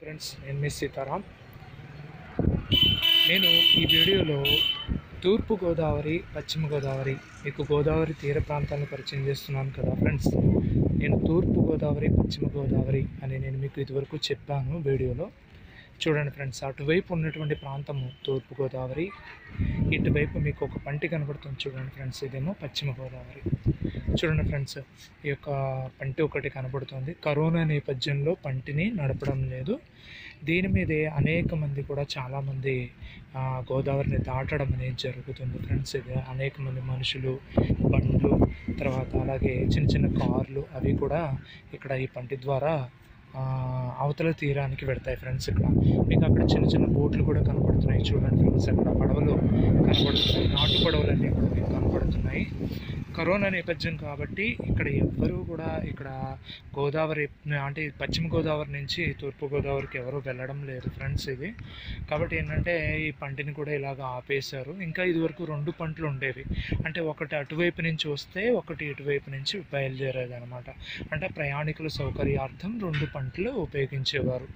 Friends, నేను మీ సీతారాం. నేను ఈ వీడియోలో తూర్పు గోదావరి, పశ్చిమ గోదావరి, మీకు గోదావరి తీర ప్రాంతాలను పరిచయం చేస్తున్నాను కదా ఫ్రెండ్స్. నేను తూర్పు గోదావరి, పశ్చిమ గోదావరి అని నేను మీకు ఇదివరకు చెప్పాను వీడియోలో. చూడండి ఫ్రెండ్స్, అటువైపు ఉన్నటువంటి ప్రాంతము తూర్పు గోదావరి, ఇటువైపు మీకు ఒక పంటి కనబడుతుంది చూడండి ఫ్రెండ్స్, ఇదేమో పశ్చిమ గోదావరి. చూడండి ఫ్రెండ్స్, ఈ యొక్క పంటి ఒకటి కనబడుతుంది. కరోనా నేపథ్యంలో పంటిని నడపడం లేదు. దీని మీదే అనేక మంది కూడా చాలామంది గోదావరిని దాటడం అనేది జరుగుతుంది ఫ్రెండ్స్. ఇది అనేక మంది మనుషులు, బండ్లు, తర్వాత అలాగే చిన్న చిన్న కార్లు అవి కూడా ఇక్కడ ఈ పంటి ద్వారా అవతల తీరానికి వెళ్తాయి ఫ్రెండ్స్. ఇక్కడ మీకు అక్కడ చిన్న చిన్న బోట్లు కూడా కనబడుతున్నాయి చూడండి ఫ్రెండ్స్. అక్కడ పడవలు కనబడుతున్నాయి, నాటు పడవలన్నీ కూడా మీకు కనబడుతున్నాయి. కరోనా నేపథ్యం కాబట్టి ఇక్కడ ఎవ్వరూ కూడా ఇక్కడ గోదావరి అంటే పశ్చిమ గోదావరి నుంచి తూర్పు గోదావరికి ఎవరూ వెళ్ళడం లేదు ఫ్రెండ్స్. ఇది కాబట్టి ఏంటంటే ఈ పంటిని కూడా ఇలాగ ఆపేశారు. ఇంకా ఇదివరకు 2 పంటలు ఉండేవి, అంటే ఒకటి అటువైపు నుంచి వస్తే ఒకటి ఇటువైపు నుంచి బయలుదేరేది అనమాట. అంటే ప్రయాణికుల సౌకర్యార్థం 2 పంటలు ఉపయోగించేవారు.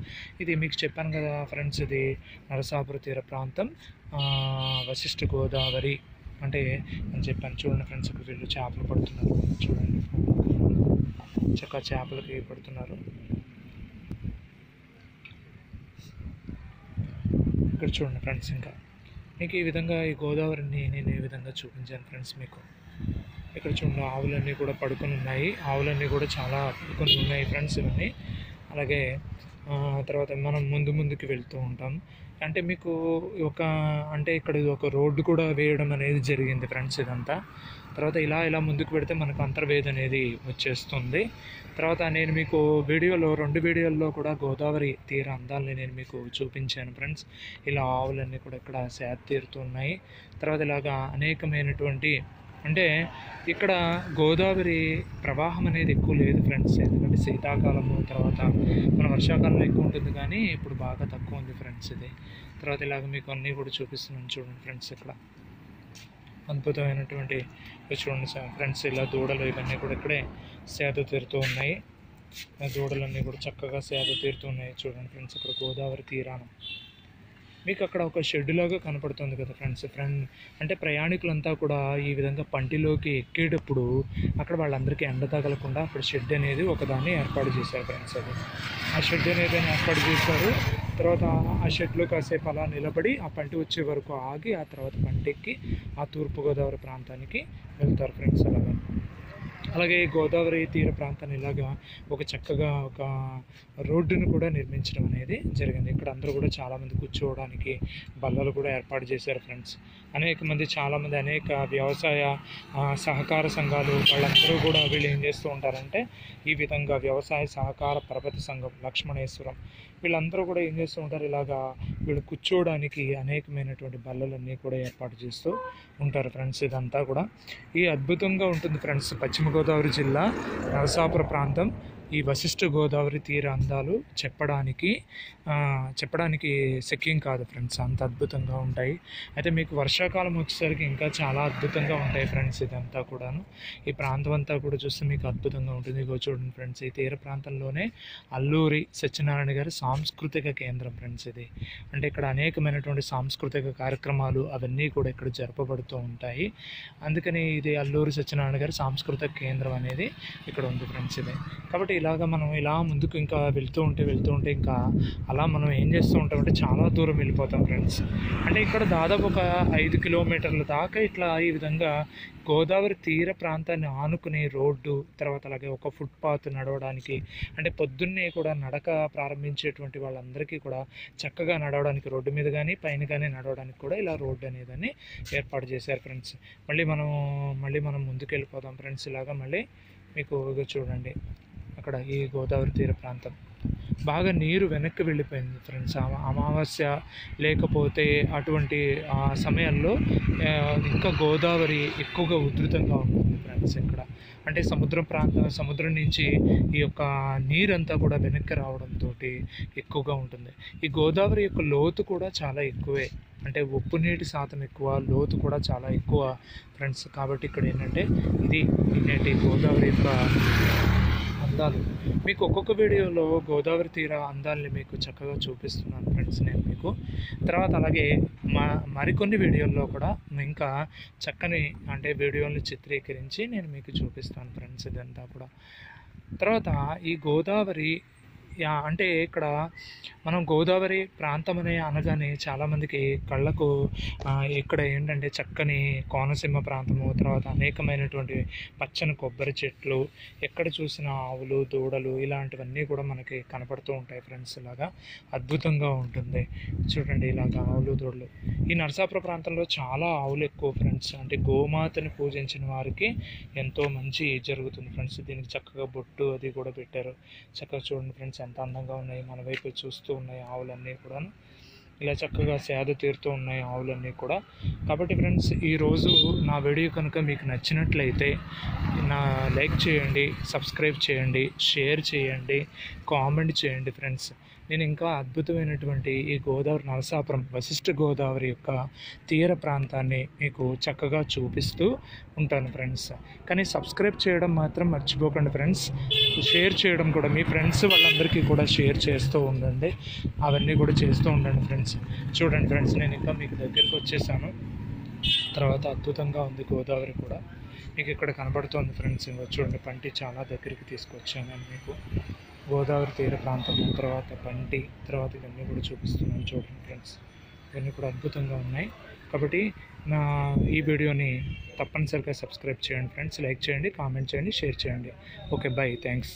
ఇది మీకు చెప్పాను కదా ఫ్రెండ్స్, ఇది నరసాపురం తీర ప్రాంతం, వశిష్ఠ గోదావరి అంటే అని చెప్పాను. చూడండి ఫ్రెండ్స్, ఇక్కడ వీళ్ళు చేపలు పడుతున్నారు చూడండి, చక్కగా చేపలకి పడుతున్నారు. ఇక్కడ చూడండి ఫ్రెండ్స్, ఇంకా మీకు ఈ విధంగా ఈ గోదావరిని నేను ఈ విధంగా చూపించాను ఫ్రెండ్స్ మీకు. ఇక్కడ చూడండి, ఆవులన్నీ కూడా పడుకొని ఉన్నాయి, ఆవులన్నీ కూడా చాలా పడుకొని ఉన్నాయి ఫ్రెండ్స్ ఇవన్నీ. అలాగే తర్వాత మనం ముందుకు వెళ్తూ ఉంటాం. అంటే మీకు అంటే ఇక్కడ ఒక రోడ్డు కూడా వేయడం అనేది జరిగింది ఫ్రెండ్స్ ఇదంతా. తర్వాత ఇలా ముందుకు పెడితే మనకు అంతర్వేది అనేది వచ్చేస్తుంది. తర్వాత నేను మీకు వీడియోలో 2 వీడియోల్లో కూడా గోదావరి తీర అందాలని నేను మీకు చూపించాను ఫ్రెండ్స్. ఇలా ఆవులన్నీ కూడా ఇక్కడ సేద తీరుతున్నాయి. తర్వాత ఇలాగా అనేకమైనటువంటి అంటే ఇక్కడ గోదావరి ప్రవాహం అనేది ఎక్కువ లేదు ఫ్రెండ్స్, ఎందుకంటే శీతాకాలము తర్వాత మన వర్షాకాలంలో ఎక్కువ ఉంటుంది, కానీ ఇప్పుడు బాగా తక్కువ ఉంది ఫ్రెండ్స్ ఇది. తర్వాత ఇలాగ మీకు అన్నీ కూడా చూపిస్తున్నాను చూడండి ఫ్రెండ్స్. ఇక్కడ అద్భుతమైనటువంటి చూడండి ఫ్రెండ్స్, ఇలా దూడలు ఇవన్నీ కూడా ఇక్కడే సేద తీరుతూ ఉన్నాయి. దూడలన్నీ కూడా చక్కగా సేద తీరుతూ ఉన్నాయి చూడండి ఫ్రెండ్స్. ఇక్కడ గోదావరి తీరాన మీకు అక్కడ ఒక షెడ్ లాగా కనపడుతుంది కదా ఫ్రెండ్స్. అంటే ప్రయాణికులంతా కూడా ఈ విధంగా పంటిలోకి ఎక్కేటప్పుడు అక్కడ వాళ్ళందరికీ ఎండ తగలకుండా అక్కడ షెడ్ అనేది ఒకదాన్ని ఏర్పాటు చేశారు ఫ్రెండ్స్. అది ఆ షెడ్ అనేది ఏర్పాటు చేశారు. తర్వాత ఆ షెడ్లో కాసేపు అలా నిలబడి ఆ పంటి వచ్చే వరకు ఆగి ఆ తర్వాత పంటెక్కి ఆ తూర్పుగోదావరి ప్రాంతానికి వెళ్తారు ఫ్రెండ్స్. అలాగే గోదావరి తీర ప్రాంతాన్ని ఇలాగా ఒక చక్కగా ఒక రోడ్డును కూడా నిర్మించడం అనేది జరిగింది. ఇక్కడ అందరూ కూడా చాలామంది కూర్చోవడానికి బల్లలు కూడా ఏర్పాటు చేశారు ఫ్రెండ్స్. చాలామంది అనేక వ్యవసాయ సహకార సంఘాలు వాళ్ళందరూ కూడా వీళ్ళు ఏం చేస్తూ ఉంటారంటే ఈ విధంగా వ్యవసాయ సహకార పరపతి సంఘం లక్ష్మణేశ్వరం వీళ్ళందరూ కూడా ఏం చేస్తూ ఉంటారు, ఇలాగా వీళ్ళు కూర్చోవడానికి అనేకమైనటువంటి బల్లలన్నీ కూడా ఏర్పాటు చేస్తూ ఉంటారు ఫ్రెండ్స్. ఇదంతా కూడా ఈ అద్భుతంగా ఉంటుంది ఫ్రెండ్స్. పశ్చిమ గోదావరి జిల్లా నరసాపురం ప్రాంతం ఈ వశిష్ఠ గోదావరి తీర అందాలు చెప్పడానికి శక్యం కాదు ఫ్రెండ్స్, అంత అద్భుతంగా ఉంటాయి. అయితే మీకు వర్షాకాలం వచ్చేసరికి ఇంకా చాలా అద్భుతంగా ఉంటాయి ఫ్రెండ్స్. ఇదంతా కూడాను ఈ ప్రాంతం అంతా కూడా చూస్తే మీకు అద్భుతంగా ఉంటుంది. ఇగో చూడండి ఫ్రెండ్స్, ఈ తీర ప్రాంతంలోనే అల్లూరి సత్యనారాయణ గారి సాంస్కృతిక కేంద్రం ఫ్రెండ్స్ ఇది. అంటే ఇక్కడ అనేకమైనటువంటి సాంస్కృతిక కార్యక్రమాలు అవన్నీ కూడా ఇక్కడ జరపబడుతూ ఉంటాయి. అందుకని ఇది అల్లూరి సత్యనారాయణ గారి సాంస్కృతిక కేంద్రం అనేది ఇక్కడ ఉంది ఫ్రెండ్స్ ఇది. కాబట్టి ఇలాగ మనం ఇలా ముందుకు ఇంకా వెళ్తూ ఉంటే ఇంకా అలా మనం ఏం చేస్తూ ఉంటామంటే చాలా దూరం వెళ్ళిపోతాం ఫ్రెండ్స్. అంటే ఇక్కడ దాదాపు ఒక 5 కిలోమీటర్ల దాకా ఇట్లా ఈ విధంగా గోదావరి తీర ప్రాంతాన్ని ఆనుకునే రోడ్డు, తర్వాత అలాగే ఒక ఫుట్పాత్ నడవడానికి, అంటే పొద్దున్నే కూడా నడక ప్రారంభించేటువంటి వాళ్ళందరికీ కూడా చక్కగా నడవడానికి రోడ్డు మీద కానీ పైన కానీ నడవడానికి కూడా ఇలా రోడ్డు అనేదాన్ని ఏర్పాటు చేశారు ఫ్రెండ్స్. మళ్ళీ మనం ముందుకు వెళ్ళిపోదాం ఫ్రెండ్స్. ఇలాగా మళ్ళీ మీకు చూడండి, అక్కడ ఈ గోదావరి తీర ప్రాంతం బాగా నీరు వెనక్కి వెళ్ళిపోయింది ఫ్రెండ్స్. అమావాస్య లేకపోతే అటువంటి సమయాల్లో ఇంకా గోదావరి ఎక్కువగా ఉధృతంగా ఉంటుంది ఫ్రెండ్స్. ఇక్కడ అంటే సముద్రం నుంచి ఈ యొక్క నీరంతా కూడా వెనక్కి రావడంతో ఎక్కువగా ఉంటుంది. ఈ గోదావరి యొక్క లోతు కూడా చాలా ఎక్కువే, అంటే ఉప్పు నీటి శాతం ఎక్కువ, లోతు కూడా చాలా ఎక్కువ ఫ్రెండ్స్. కాబట్టి ఇక్కడ ఏంటంటే ఇది గోదావరి యొక్క అందాలు మీకు ఒక్కొక్క వీడియోలో గోదావరి తీర అందాలని మీకు చక్కగా చూపిస్తున్నాను ఫ్రెండ్స్ నేను మీకు. తర్వాత అలాగే మరికొన్ని వీడియోల్లో కూడా ఇంకా చక్కని అంటే వీడియోలను చిత్రీకరించి నేను మీకు చూపిస్తాను ఫ్రెండ్స్ ఇదంతా కూడా. తర్వాత ఈ గోదావరి అంటే ఇక్కడ మనం గోదావరి ప్రాంతం అనగానే చాలామందికి కళ్ళకు ఇక్కడ ఏంటంటే చక్కని కోనసీమ ప్రాంతము, తర్వాత అనేకమైనటువంటి పచ్చని కొబ్బరి చెట్లు, ఎక్కడ చూసిన ఆవులు దూడలు ఇలాంటివన్నీ కూడా మనకి కనపడుతూ ఉంటాయి ఫ్రెండ్స్. ఇలాగా అద్భుతంగా ఉంటుంది చూడండి, ఇలాగ ఆవులు దూడలు. ఈ నరసాపురం ప్రాంతంలో చాలా ఆవులు ఎక్కువ ఫ్రెండ్స్. అంటే గోమాతని పూజించిన వారికి ఎంతో మంచి జరుగుతుంది ఫ్రెండ్స్. దీనికి చక్కగా బొట్టు అది కూడా పెట్టారు. చక్కగా చూడండి ఫ్రెండ్స్ ఎంత అందంగా ఉన్నాయి, మన వైపు చూస్తూ ఉన్నాయి ఆవులన్నీ కూడా. ఇలా చక్కగా సేద తీరుతూ ఉన్నాయి ఆవులన్నీ కూడా. కాబట్టి ఫ్రెండ్స్ ఈరోజు నా వీడియో కనుక మీకు నచ్చినట్లయితే లైక్ చేయండి, సబ్స్క్రైబ్ చేయండి, షేర్ చేయండి, కామెంట్ చేయండి ఫ్రెండ్స్. నేను ఇంకా అద్భుతమైనటువంటి ఈ గోదావరి నరసాపురం వశిష్ఠ గోదావరి యొక్క తీర ప్రాంతాన్ని మీకు చక్కగా చూపిస్తూ ఉంటాను ఫ్రెండ్స్. కానీ సబ్స్క్రైబ్ చేయడం మాత్రం మర్చిపోకండి ఫ్రెండ్స్. షేర్ చేయడం కూడా మీ ఫ్రెండ్స్ వాళ్ళందరికీ కూడా షేర్ చేస్తూ ఉండండి, అవన్నీ కూడా చేస్తూ ఉండండి ఫ్రెండ్స్. చూడండి ఫ్రెండ్స్ నేను ఇంకా మీకు దగ్గరికి వచ్చేసాను. తర్వాత అద్భుతంగా ఉంది గోదావరి కూడా మీకు ఇక్కడ కనబడుతుంది ఫ్రెండ్స్. చూడండి పంటి చాలా దగ్గరికి తీసుకొచ్చాను నేను మీకు. గోదావరి తీర ప్రాంతం తర్వాత పంటి, తర్వాత ఇవన్నీ కూడా చూపిస్తున్నాను చూడండి ఫ్రెండ్స్. ఇవన్నీ కూడా అద్భుతంగా ఉన్నాయి. కాబట్టి నా ఈ వీడియోని తప్పనిసరిగా సబ్స్క్రైబ్ చేయండి ఫ్రెండ్స్, లైక్ చేయండి, కామెంట్ చేయండి, షేర్ చేయండి. Okay, by, thanks.